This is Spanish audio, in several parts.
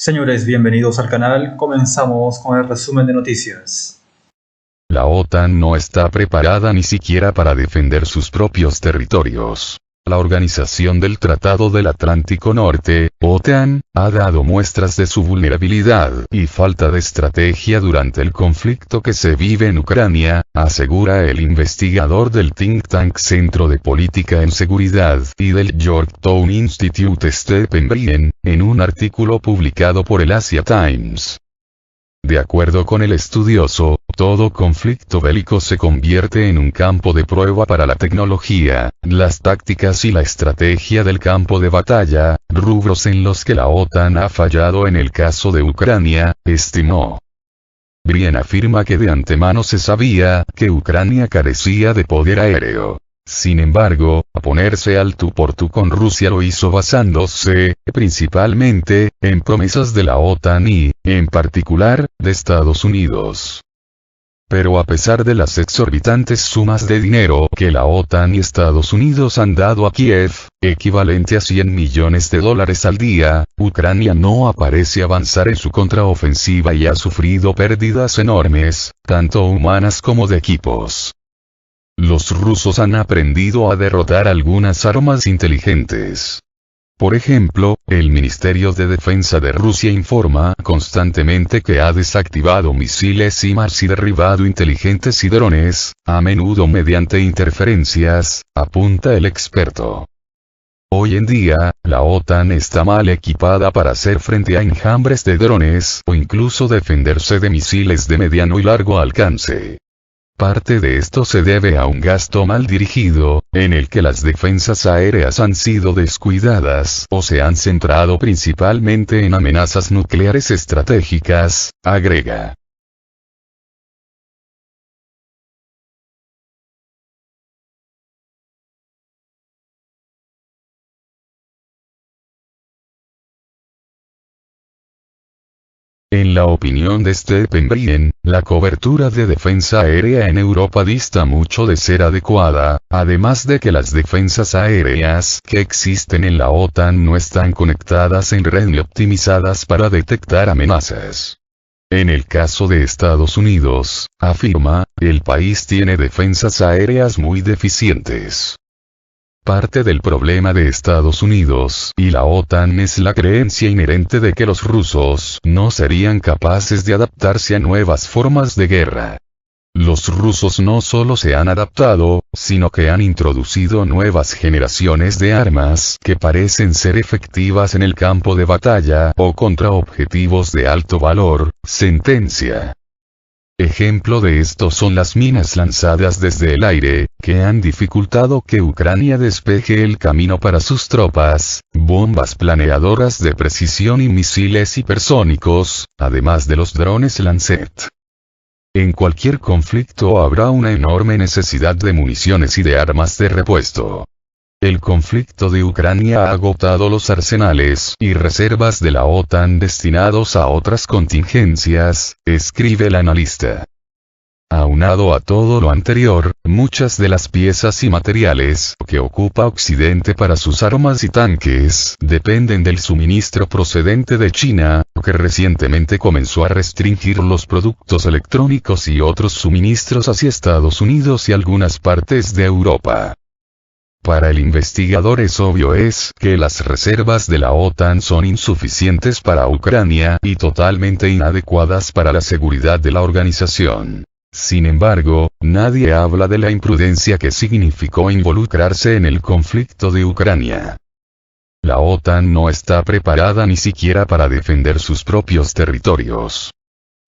Señores, bienvenidos al canal. Comenzamos con el resumen de noticias. La OTAN no está preparada ni siquiera para defender sus propios territorios. La Organización del Tratado del Atlántico Norte, OTAN, ha dado muestras de su vulnerabilidad y falta de estrategia durante el conflicto que se vive en Ucrania, asegura el investigador del think tank Centro de Política en Seguridad y del Yorktown Institute Stephen Brien, en un artículo publicado por el Asia Times. De acuerdo con el estudioso, todo conflicto bélico se convierte en un campo de prueba para la tecnología, las tácticas y la estrategia del campo de batalla, rubros en los que la OTAN ha fallado en el caso de Ucrania, estimó. Brien afirma que de antemano se sabía que Ucrania carecía de poder aéreo. Sin embargo, ponerse al tú por tú con Rusia lo hizo basándose, principalmente, en promesas de la OTAN y, en particular, de Estados Unidos. Pero a pesar de las exorbitantes sumas de dinero que la OTAN y Estados Unidos han dado a Kiev, equivalente a $100 millones al día, Ucrania no parece avanzar en su contraofensiva y ha sufrido pérdidas enormes, tanto humanas como de equipos. Los rusos han aprendido a derrotar algunas armas inteligentes. Por ejemplo, el Ministerio de Defensa de Rusia informa constantemente que ha desactivado misiles HIMARS y derribado inteligentes y drones, a menudo mediante interferencias, apunta el experto. Hoy en día, la OTAN está mal equipada para hacer frente a enjambres de drones o incluso defenderse de misiles de mediano y largo alcance. Parte de esto se debe a un gasto mal dirigido, en el que las defensas aéreas han sido descuidadas o se han centrado principalmente en amenazas nucleares estratégicas, agrega. En la opinión de Stephen Brien, la cobertura de defensa aérea en Europa dista mucho de ser adecuada, además de que las defensas aéreas que existen en la OTAN no están conectadas en red ni optimizadas para detectar amenazas. En el caso de Estados Unidos, afirma, el país tiene defensas aéreas muy deficientes. Parte del problema de Estados Unidos y la OTAN es la creencia inherente de que los rusos no serían capaces de adaptarse a nuevas formas de guerra. Los rusos no solo se han adaptado, sino que han introducido nuevas generaciones de armas que parecen ser efectivas en el campo de batalla o contra objetivos de alto valor, sentencia. Ejemplo de esto son las minas lanzadas desde el aire, que han dificultado que Ucrania despeje el camino para sus tropas, bombas planeadoras de precisión y misiles hipersónicos, además de los drones Lancet. En cualquier conflicto habrá una enorme necesidad de municiones y de armas de repuesto. El conflicto de Ucrania ha agotado los arsenales y reservas de la OTAN destinados a otras contingencias, escribe el analista. Aunado a todo lo anterior, muchas de las piezas y materiales que ocupa Occidente para sus armas y tanques dependen del suministro procedente de China, que recientemente comenzó a restringir los productos electrónicos y otros suministros hacia Estados Unidos y algunas partes de Europa. Para el investigador es obvio que las reservas de la OTAN son insuficientes para Ucrania y totalmente inadecuadas para la seguridad de la organización. Sin embargo, nadie habla de la imprudencia que significó involucrarse en el conflicto de Ucrania. La OTAN no está preparada ni siquiera para defender sus propios territorios.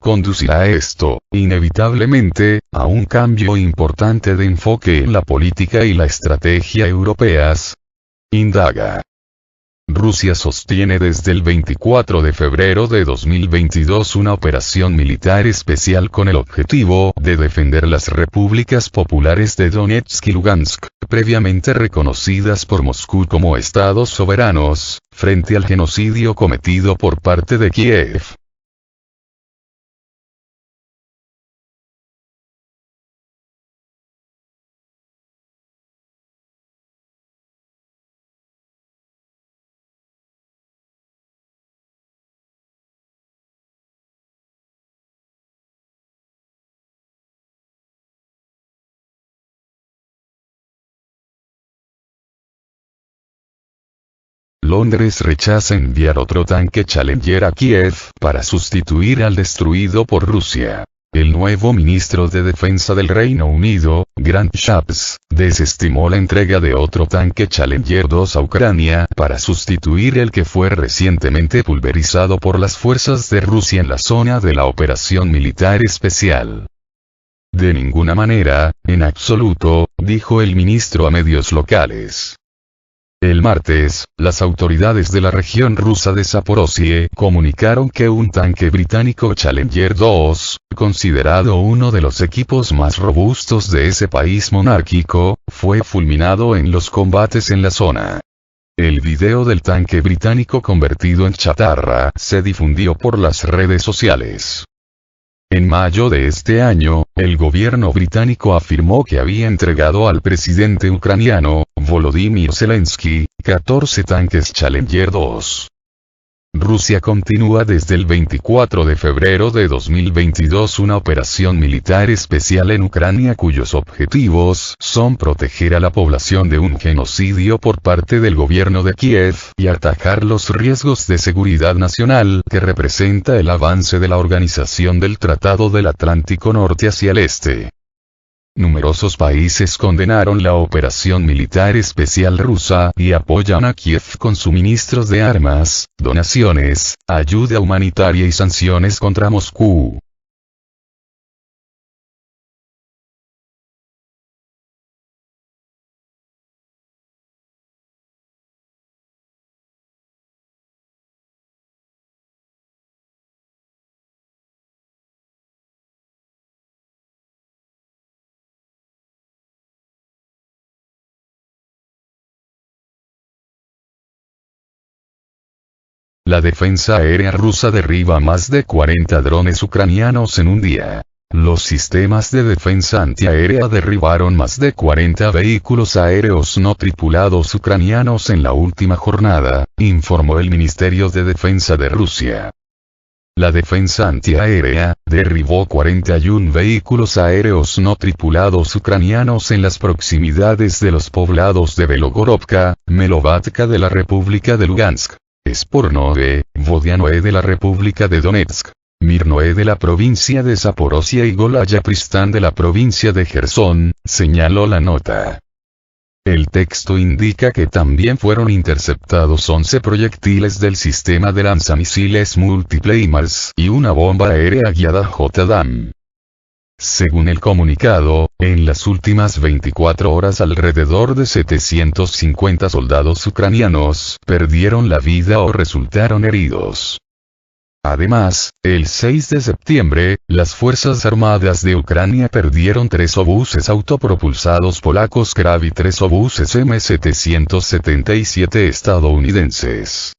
Conducirá esto, inevitablemente, a un cambio importante de enfoque en la política y la estrategia europeas. Indaga. Rusia sostiene desde el 24 de febrero de 2022 una operación militar especial con el objetivo de defender las repúblicas populares de Donetsk y Lugansk, previamente reconocidas por Moscú como estados soberanos, frente al genocidio cometido por parte de Kiev. Londres rechaza enviar otro tanque Challenger a Kiev para sustituir al destruido por Rusia. El nuevo ministro de Defensa del Reino Unido, Grant Shapps, desestimó la entrega de otro tanque Challenger 2 a Ucrania para sustituir el que fue recientemente pulverizado por las fuerzas de Rusia en la zona de la operación militar especial. De ninguna manera, en absoluto, dijo el ministro a medios locales. El martes, las autoridades de la región rusa de Zaporozhye comunicaron que un tanque británico Challenger 2, considerado uno de los equipos más robustos de ese país monárquico, fue fulminado en los combates en la zona. El video del tanque británico convertido en chatarra se difundió por las redes sociales. En mayo de este año, el gobierno británico afirmó que había entregado al presidente ucraniano, Volodymyr Zelensky, 14 tanques Challenger 2. Rusia continúa desde el 24 de febrero de 2022 una operación militar especial en Ucrania cuyos objetivos son proteger a la población de un genocidio por parte del gobierno de Kiev y atajar los riesgos de seguridad nacional que representa el avance de la Organización del Tratado del Atlántico Norte hacia el este. Numerosos países condenaron la operación militar especial rusa y apoyan a Kiev con suministros de armas, donaciones, ayuda humanitaria y sanciones contra Moscú. La defensa aérea rusa derriba más de 40 drones ucranianos en un día. Los sistemas de defensa antiaérea derribaron más de 40 vehículos aéreos no tripulados ucranianos en la última jornada, informó el Ministerio de Defensa de Rusia. La defensa antiaérea derribó 41 vehículos aéreos no tripulados ucranianos en las proximidades de los poblados de Belogorovka, Melovatka de la República de Lugansk, Spornove, Vodianoe de la República de Donetsk, Mirnoe de la provincia de Zaporozhye y Golaya-Pristán de la provincia de Jersón, señaló la nota. El texto indica que también fueron interceptados 11 proyectiles del sistema de lanzamisiles múltiple HIMARS y una bomba aérea guiada JDAM. Según el comunicado, en las últimas 24 horas alrededor de 750 soldados ucranianos perdieron la vida o resultaron heridos. Además, el 6 de septiembre, las Fuerzas Armadas de Ucrania perdieron 3 obuses autopropulsados polacos Krav y 3 obuses M777 estadounidenses.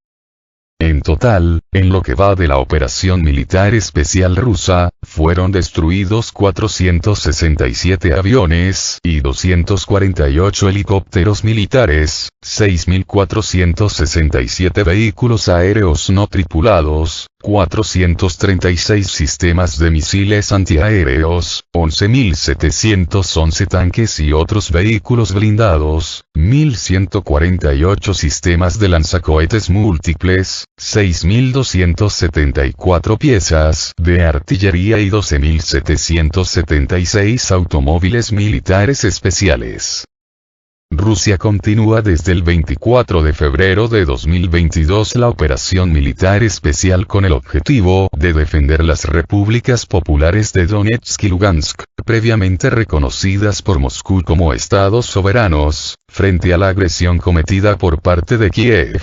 En total, en lo que va de la operación militar especial rusa, fueron destruidos 467 aviones y 248 helicópteros militares, 6.467 vehículos aéreos no tripulados, 436 sistemas de misiles antiaéreos, 11.711 tanques y otros vehículos blindados, 1.148 sistemas de lanzacohetes múltiples, 6.274 piezas de artillería y 12.776 automóviles militares especiales. Rusia continúa desde el 24 de febrero de 2022 la operación militar especial con el objetivo de defender las repúblicas populares de Donetsk y Lugansk, previamente reconocidas por Moscú como estados soberanos, frente a la agresión cometida por parte de Kiev.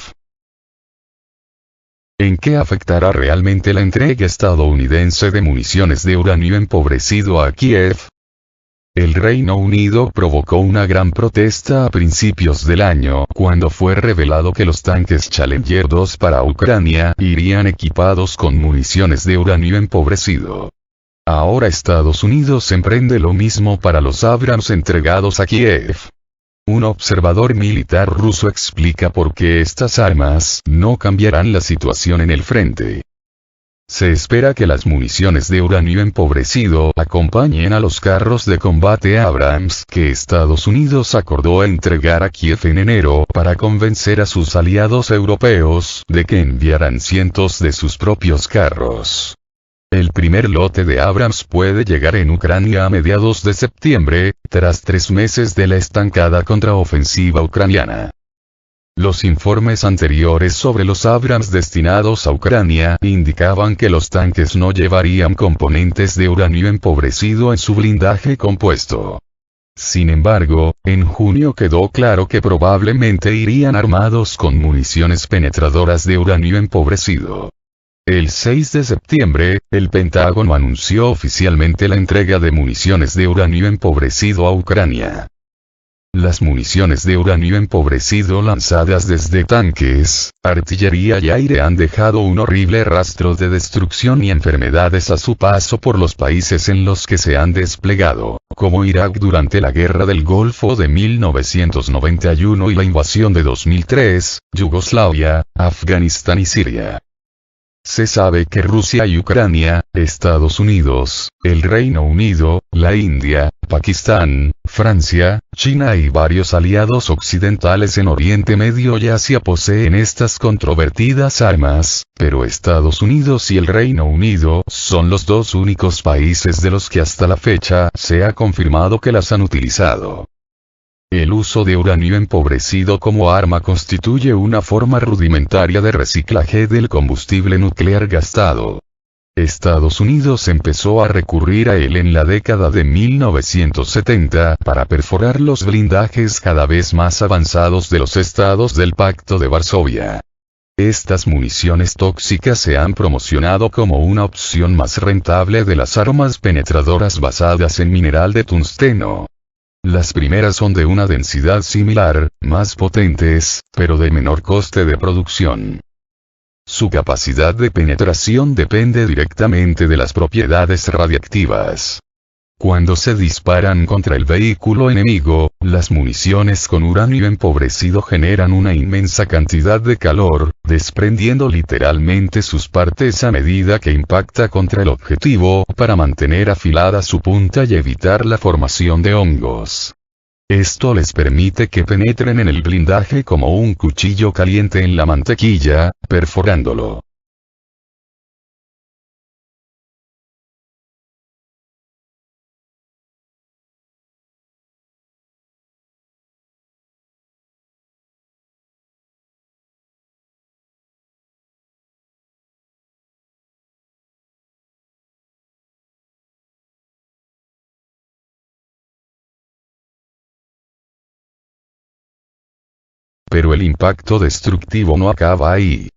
¿En qué afectará realmente la entrega estadounidense de municiones de uranio empobrecido a Kiev? El Reino Unido provocó una gran protesta a principios del año cuando fue revelado que los tanques Challenger 2 para Ucrania irían equipados con municiones de uranio empobrecido. Ahora Estados Unidos emprende lo mismo para los Abrams entregados a Kiev. Un observador militar ruso explica por qué estas armas no cambiarán la situación en el frente. Se espera que las municiones de uranio empobrecido acompañen a los carros de combate Abrams que Estados Unidos acordó entregar a Kiev en enero para convencer a sus aliados europeos de que enviarán cientos de sus propios carros. El primer lote de Abrams puede llegar en Ucrania a mediados de septiembre, tras 3 meses de la estancada contraofensiva ucraniana. Los informes anteriores sobre los Abrams destinados a Ucrania indicaban que los tanques no llevarían componentes de uranio empobrecido en su blindaje compuesto. Sin embargo, en junio quedó claro que probablemente irían armados con municiones penetradoras de uranio empobrecido. El 6 de septiembre, el Pentágono anunció oficialmente la entrega de municiones de uranio empobrecido a Ucrania. Las municiones de uranio empobrecido lanzadas desde tanques, artillería y aire han dejado un horrible rastro de destrucción y enfermedades a su paso por los países en los que se han desplegado, como Irak durante la Guerra del Golfo de 1991 y la invasión de 2003, Yugoslavia, Afganistán y Siria. Se sabe que Rusia y Ucrania, Estados Unidos, el Reino Unido, la India, Pakistán, Francia, China y varios aliados occidentales en Oriente Medio y Asia poseen estas controvertidas armas, pero Estados Unidos y el Reino Unido son los 2 únicos países de los que hasta la fecha se ha confirmado que las han utilizado. El uso de uranio empobrecido como arma constituye una forma rudimentaria de reciclaje del combustible nuclear gastado. Estados Unidos empezó a recurrir a él en la década de 1970 para perforar los blindajes cada vez más avanzados de los estados del Pacto de Varsovia. Estas municiones tóxicas se han promocionado como una opción más rentable de las armas penetradoras basadas en mineral de tungsteno. Las primeras son de una densidad similar, más potentes, pero de menor coste de producción. Su capacidad de penetración depende directamente de las propiedades radiactivas. Cuando se disparan contra el vehículo enemigo, las municiones con uranio empobrecido generan una inmensa cantidad de calor, desprendiendo literalmente sus partes a medida que impacta contra el objetivo para mantener afilada su punta y evitar la formación de hongos. Esto les permite que penetren en el blindaje como un cuchillo caliente en la mantequilla, perforándolo. Pero el impacto destructivo no acaba ahí.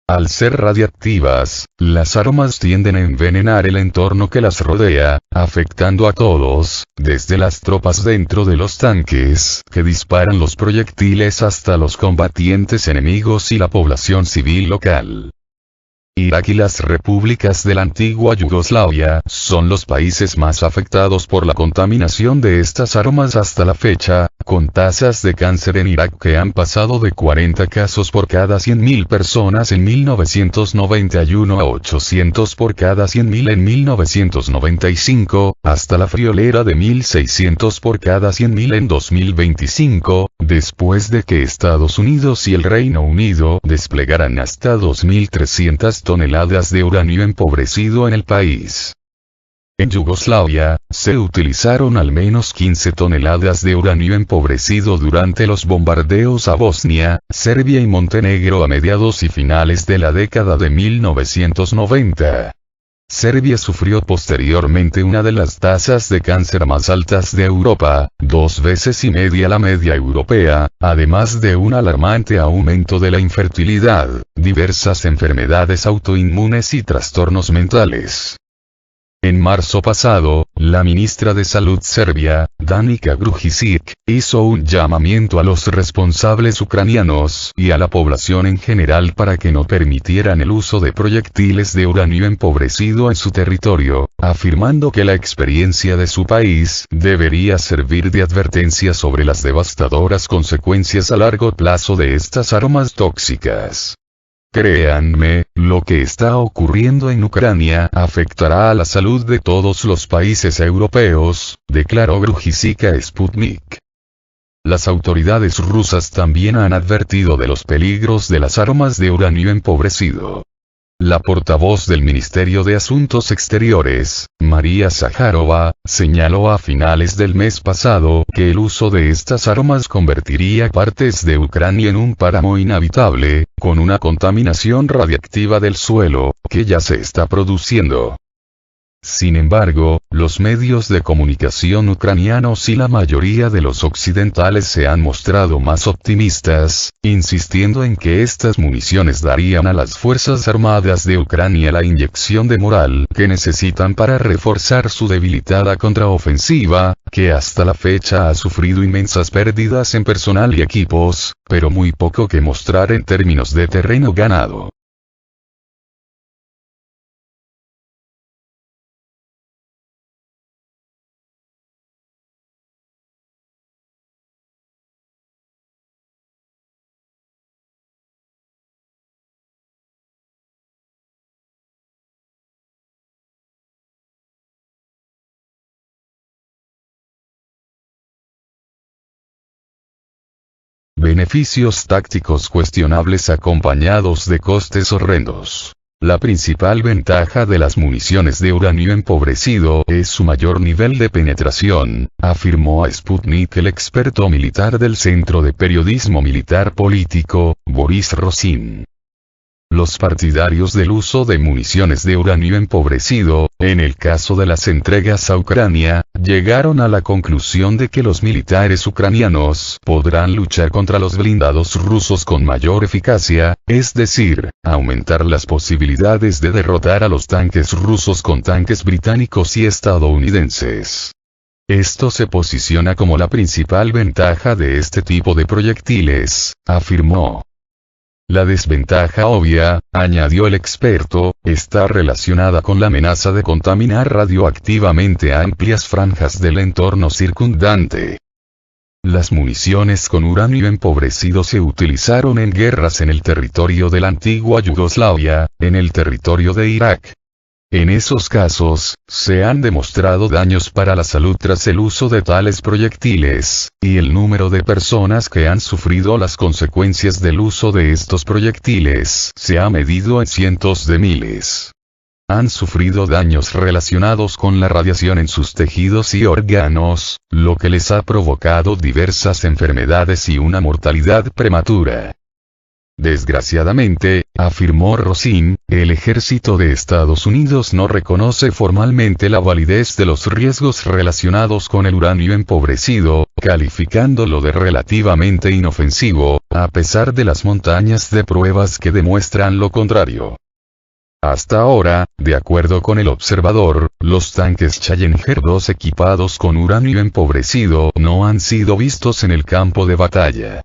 Al ser radiactivas, las armas tienden a envenenar el entorno que las rodea, afectando a todos, desde las tropas dentro de los tanques que disparan los proyectiles hasta los combatientes enemigos y la población civil local. Irak y las repúblicas de la antigua Yugoslavia son los países más afectados por la contaminación de estas armas hasta la fecha, con tasas de cáncer en Irak que han pasado de 40 casos por cada 100.000 personas en 1991 a 800 por cada 100.000 en 1995, hasta la friolera de 1.600 por cada 100.000 en 2025, después de que Estados Unidos y el Reino Unido desplegaran hasta 2.300 toneladas de uranio empobrecido en el país. En Yugoslavia, se utilizaron al menos 15 toneladas de uranio empobrecido durante los bombardeos a Bosnia, Serbia y Montenegro a mediados y finales de la década de 1990. Serbia sufrió posteriormente una de las tasas de cáncer más altas de Europa, 2 veces y media la media europea, además de un alarmante aumento de la infertilidad, diversas enfermedades autoinmunes y trastornos mentales. En marzo pasado, la ministra de Salud serbia, Danica Grujičić, hizo un llamamiento a los responsables ucranianos y a la población en general para que no permitieran el uso de proyectiles de uranio empobrecido en su territorio, afirmando que la experiencia de su país debería servir de advertencia sobre las devastadoras consecuencias a largo plazo de estas armas tóxicas. Créanme, lo que está ocurriendo en Ucrania afectará a la salud de todos los países europeos, declaró Gruzhizika Sputnik. Las autoridades rusas también han advertido de los peligros de las armas de uranio empobrecido. La portavoz del Ministerio de Asuntos Exteriores, María Zaharova, señaló a finales del mes pasado que el uso de estas armas convertiría partes de Ucrania en un páramo inhabitable, con una contaminación radiactiva del suelo, que ya se está produciendo. Sin embargo, los medios de comunicación ucranianos y la mayoría de los occidentales se han mostrado más optimistas, insistiendo en que estas municiones darían a las Fuerzas Armadas de Ucrania la inyección de moral que necesitan para reforzar su debilitada contraofensiva, que hasta la fecha ha sufrido inmensas pérdidas en personal y equipos, pero muy poco que mostrar en términos de terreno ganado. Beneficios tácticos cuestionables acompañados de costes horrendos. La principal ventaja de las municiones de uranio empobrecido es su mayor nivel de penetración, afirmó a Sputnik el experto militar del Centro de Periodismo Militar Político, Boris Rosin. Los partidarios del uso de municiones de uranio empobrecido, en el caso de las entregas a Ucrania, llegaron a la conclusión de que los militares ucranianos podrán luchar contra los blindados rusos con mayor eficacia, es decir, aumentar las posibilidades de derrotar a los tanques rusos con tanques británicos y estadounidenses. Esto se posiciona como la principal ventaja de este tipo de proyectiles, afirmó. La desventaja obvia, añadió el experto, está relacionada con la amenaza de contaminar radioactivamente amplias franjas del entorno circundante. Las municiones con uranio empobrecido se utilizaron en guerras en el territorio de la antigua Yugoslavia, en el territorio de Irak. En esos casos, se han demostrado daños para la salud tras el uso de tales proyectiles, y el número de personas que han sufrido las consecuencias del uso de estos proyectiles se ha medido en cientos de miles. Han sufrido daños relacionados con la radiación en sus tejidos y órganos, lo que les ha provocado diversas enfermedades y una mortalidad prematura. Desgraciadamente, afirmó Rosin, el ejército de Estados Unidos no reconoce formalmente la validez de los riesgos relacionados con el uranio empobrecido, calificándolo de relativamente inofensivo, a pesar de las montañas de pruebas que demuestran lo contrario. Hasta ahora, de acuerdo con el observador, los tanques Challenger 2 equipados con uranio empobrecido no han sido vistos en el campo de batalla.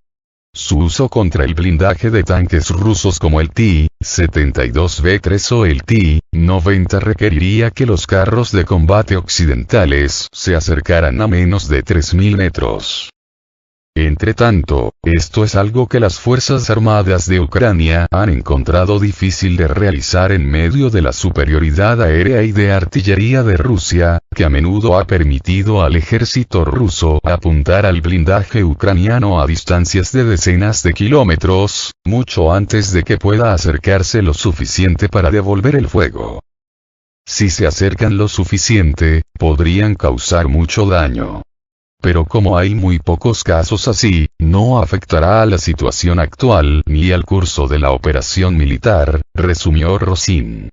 Su uso contra el blindaje de tanques rusos como el T-72B3 o el T-90 requeriría que los carros de combate occidentales se acercaran a menos de 3.000 metros. Entretanto, esto es algo que las Fuerzas Armadas de Ucrania han encontrado difícil de realizar en medio de la superioridad aérea y de artillería de Rusia, que a menudo ha permitido al ejército ruso apuntar al blindaje ucraniano a distancias de decenas de kilómetros, mucho antes de que pueda acercarse lo suficiente para devolver el fuego. Si se acercan lo suficiente, podrían causar mucho daño. Pero como hay muy pocos casos así, no afectará a la situación actual ni al curso de la operación militar, resumió Rosin.